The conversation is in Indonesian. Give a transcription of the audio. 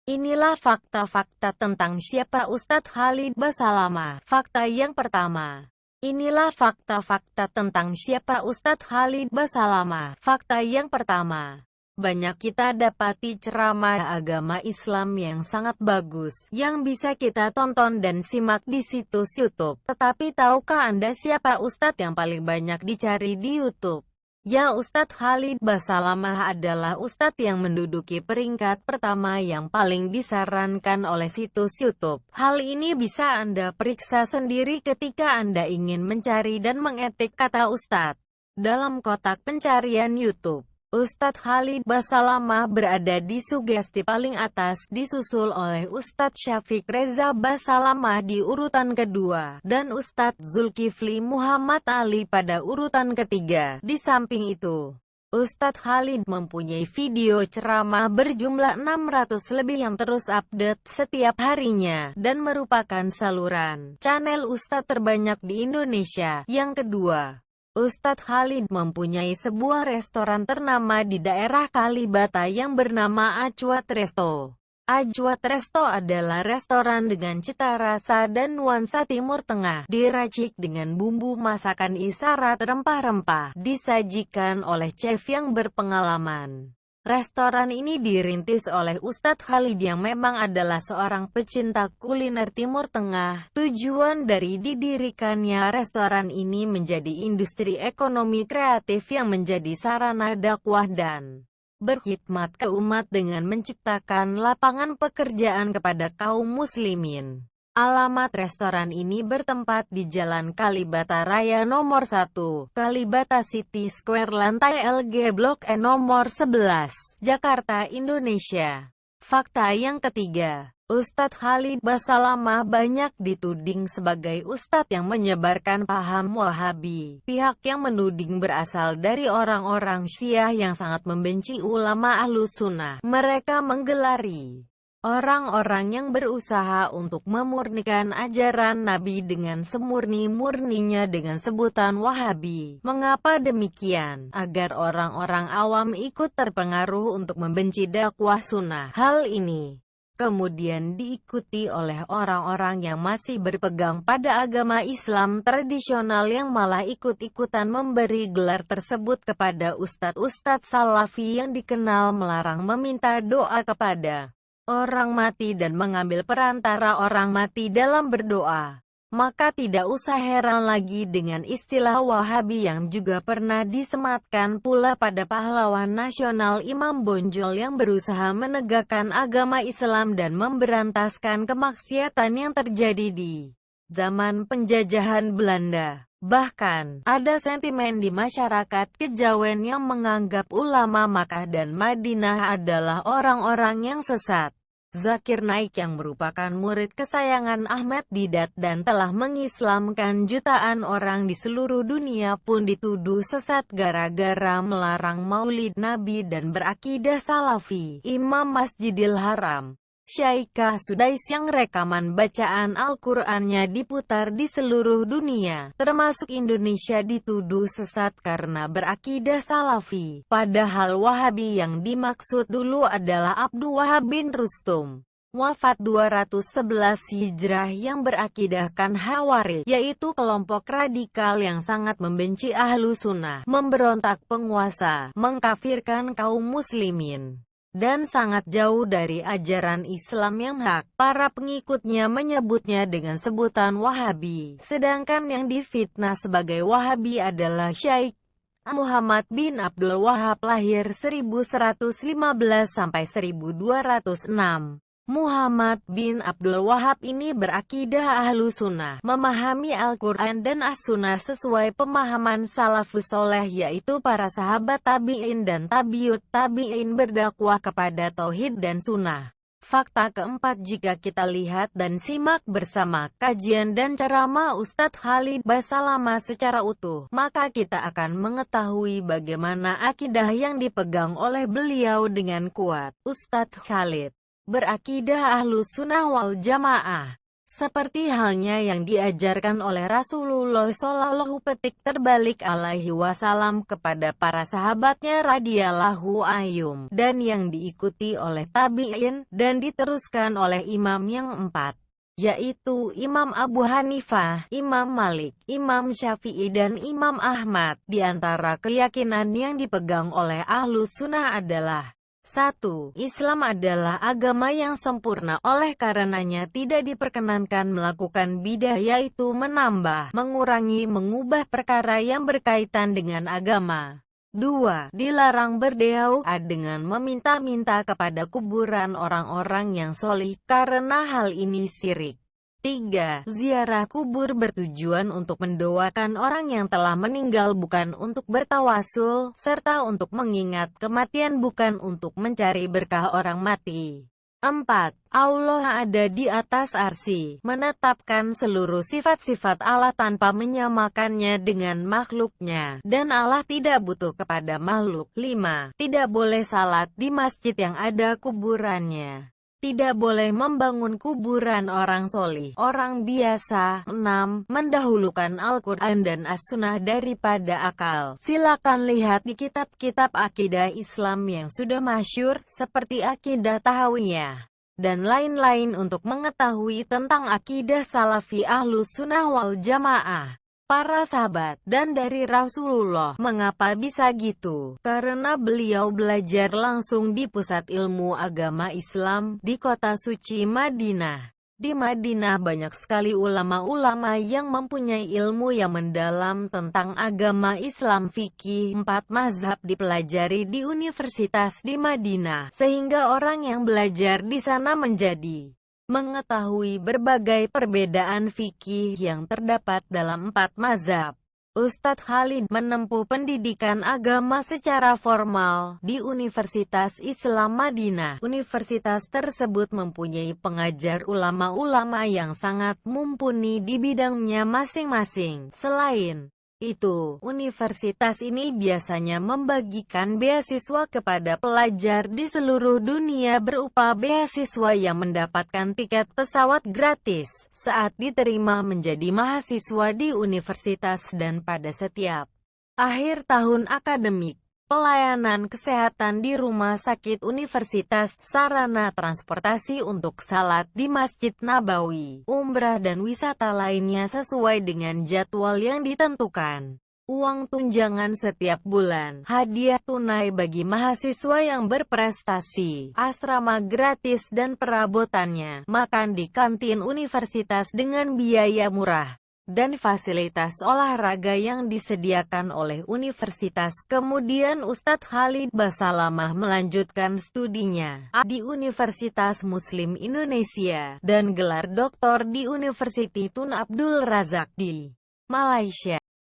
Inilah fakta-fakta tentang siapa Ustadz Khalid Basalamah. Fakta yang pertama. Inilah fakta-fakta tentang siapa Ustadz Khalid Basalamah. Fakta yang pertama. Banyak kita dapati ceramah agama Islam yang sangat bagus, yang bisa kita tonton dan simak di situs YouTube. Tetapi tahukah Anda siapa Ustadz yang paling banyak dicari di YouTube? Ya, Ustadz Khalid Basalamah adalah Ustadz yang menduduki peringkat pertama yang paling disarankan oleh situs YouTube. Hal ini bisa Anda periksa sendiri ketika Anda ingin mencari dan mengetik kata Ustadz dalam kotak pencarian YouTube. Ustadz Khalid Basalamah berada di sugesti paling atas, disusul oleh Ustadz Syafiq Reza Basalamah di urutan kedua, dan Ustadz Zulkifli Muhammad Ali pada urutan ketiga. Di samping itu, Ustadz Khalid mempunyai video ceramah berjumlah 600 lebih yang terus update setiap harinya, dan merupakan saluran channel Ustadz terbanyak di Indonesia. Yang kedua, Ustadz Khalid mempunyai sebuah restoran ternama di daerah Kalibata yang bernama Ajwat Resto. Ajwat Resto adalah restoran dengan cita rasa dan nuansa Timur Tengah, diracik dengan bumbu masakan isyarat rempah-rempah, disajikan oleh chef yang berpengalaman. Restoran ini dirintis oleh Ustadz Khalid yang memang adalah seorang pecinta kuliner Timur Tengah. Tujuan dari didirikannya restoran ini menjadi industri ekonomi kreatif yang menjadi sarana dakwah dan berkhidmat ke umat dengan menciptakan lapangan pekerjaan kepada kaum muslimin. Alamat restoran ini bertempat di Jalan Kalibata Raya nomor 1, Kalibata City Square lantai LG Blok E nomor 11, Jakarta, Indonesia. Fakta yang ketiga, Ustadz Khalid Basalamah banyak dituding sebagai ustadz yang menyebarkan paham Wahabi. Pihak yang menuding berasal dari orang-orang Syiah yang sangat membenci ulama Ahlus Sunnah. Mereka menggelari orang-orang yang berusaha untuk memurnikan ajaran Nabi dengan semurni-murninya dengan sebutan Wahabi. Mengapa demikian? Agar orang-orang awam ikut terpengaruh untuk membenci dakwah sunnah. Hal ini kemudian diikuti oleh orang-orang yang masih berpegang pada agama Islam tradisional yang malah ikut-ikutan memberi gelar tersebut kepada ustadz-ustadz salafi yang dikenal melarang meminta doa kepada orang mati dan mengambil perantara orang mati dalam berdoa. Maka tidak usah heran lagi dengan istilah Wahabi yang juga pernah disematkan pula pada pahlawan nasional Imam Bonjol yang berusaha menegakkan agama Islam dan memberantaskan kemaksiatan yang terjadi di zaman penjajahan Belanda. Bahkan, ada sentimen di masyarakat kejawen yang menganggap ulama Makkah dan Madinah adalah orang-orang yang sesat. Zakir Naik yang merupakan murid kesayangan Ahmad Didat dan telah mengislamkan jutaan orang di seluruh dunia pun dituduh sesat gara-gara melarang maulid Nabi dan berakidah salafi. Imam Masjidil Haram, Syaikh Sudais yang rekaman bacaan Al-Qur'annya diputar di seluruh dunia, termasuk Indonesia, dituduh sesat karena berakidah salafi. Padahal Wahabi yang dimaksud dulu adalah Abdul Wahab bin Rustum, wafat 211 Hijrah, yang berakidahkan Khawarij, yaitu kelompok radikal yang sangat membenci ahlu sunnah, memberontak penguasa, mengkafirkan kaum muslimin, dan sangat jauh dari ajaran Islam yang hak. Para pengikutnya menyebutnya dengan sebutan Wahabi, sedangkan yang difitnah sebagai Wahabi adalah Syaikh Muhammad bin Abdul Wahab, lahir 1115 sampai 1206. Muhammad bin Abdul Wahab ini berakidah ahlu sunnah, memahami Al-Quran dan As-Sunnah sesuai pemahaman salafus soleh, yaitu para sahabat tabi'in dan tabiut tabi'in berdakwah kepada tauhid dan sunnah. Fakta keempat, jika kita lihat dan simak bersama kajian dan ceramah Ustadz Khalid Basalamah secara utuh, maka kita akan mengetahui bagaimana akidah yang dipegang oleh beliau dengan kuat. Ustadz Khalid berakidah Ahlus Sunnah wal Jamaah. Seperti halnya yang diajarkan oleh Rasulullah Shallallahu Alaihi Wasallam kepada para sahabatnya radhiyallahu anhum, dan yang diikuti oleh tabi'in, dan diteruskan oleh imam yang empat, yaitu Imam Abu Hanifah, Imam Malik, Imam Syafi'i dan Imam Ahmad. Di antara keyakinan yang dipegang oleh Ahlus Sunnah adalah 1. Islam adalah agama yang sempurna, oleh karenanya tidak diperkenankan melakukan bidah, yaitu menambah, mengurangi, mengubah perkara yang berkaitan dengan agama. 2. Dilarang berdoa dengan meminta-minta kepada kuburan orang-orang yang solih, karena hal ini syirik. 3. Ziarah kubur bertujuan untuk mendoakan orang yang telah meninggal, bukan untuk bertawasul, serta untuk mengingat kematian, bukan untuk mencari berkah orang mati. 4. Allah ada di atas arsy, menetapkan seluruh sifat-sifat Allah tanpa menyamakannya dengan makhluknya, dan Allah tidak butuh kepada makhluk. 5. Tidak boleh salat di masjid yang ada kuburannya. Tidak boleh membangun kuburan orang solih, orang biasa. 6. Mendahulukan Al-Quran dan As-Sunnah daripada akal. Silakan lihat di kitab-kitab akidah Islam yang sudah masyhur, seperti Akidah Tahawiyah dan lain-lain, untuk mengetahui tentang akidah Salafi Ahlus Sunnah wal Jamaah, para sahabat, dan dari Rasulullah. Mengapa bisa gitu? Karena beliau belajar langsung di pusat ilmu agama Islam, di kota suci Madinah. Di Madinah banyak sekali ulama-ulama yang mempunyai ilmu yang mendalam tentang agama Islam. Fikih 4 mazhab dipelajari di universitas di Madinah, sehingga orang yang belajar di sana menjadi mengetahui berbagai perbedaan fikih yang terdapat dalam 4 mazhab. Ustadz Khalid menempuh pendidikan agama secara formal di Universitas Islam Madinah. Universitas tersebut mempunyai pengajar ulama-ulama yang sangat mumpuni di bidangnya masing-masing. Selain itu, universitas ini biasanya membagikan beasiswa kepada pelajar di seluruh dunia berupa beasiswa yang mendapatkan tiket pesawat gratis saat diterima menjadi mahasiswa di universitas, dan pada setiap akhir tahun akademik, pelayanan kesehatan di rumah sakit universitas, sarana transportasi untuk salat di Masjid Nabawi, umrah dan wisata lainnya sesuai dengan jadwal yang ditentukan. Uang tunjangan setiap bulan, hadiah tunai bagi mahasiswa yang berprestasi, asrama gratis dan perabotannya, makan di kantin universitas dengan biaya murah, dan fasilitas olahraga yang disediakan oleh universitas. Kemudian Ustadz Khalid Basalamah melanjutkan studinya di Universitas Muslim Indonesia, dan gelar doktor di University Tun Abdul Razak di Malaysia.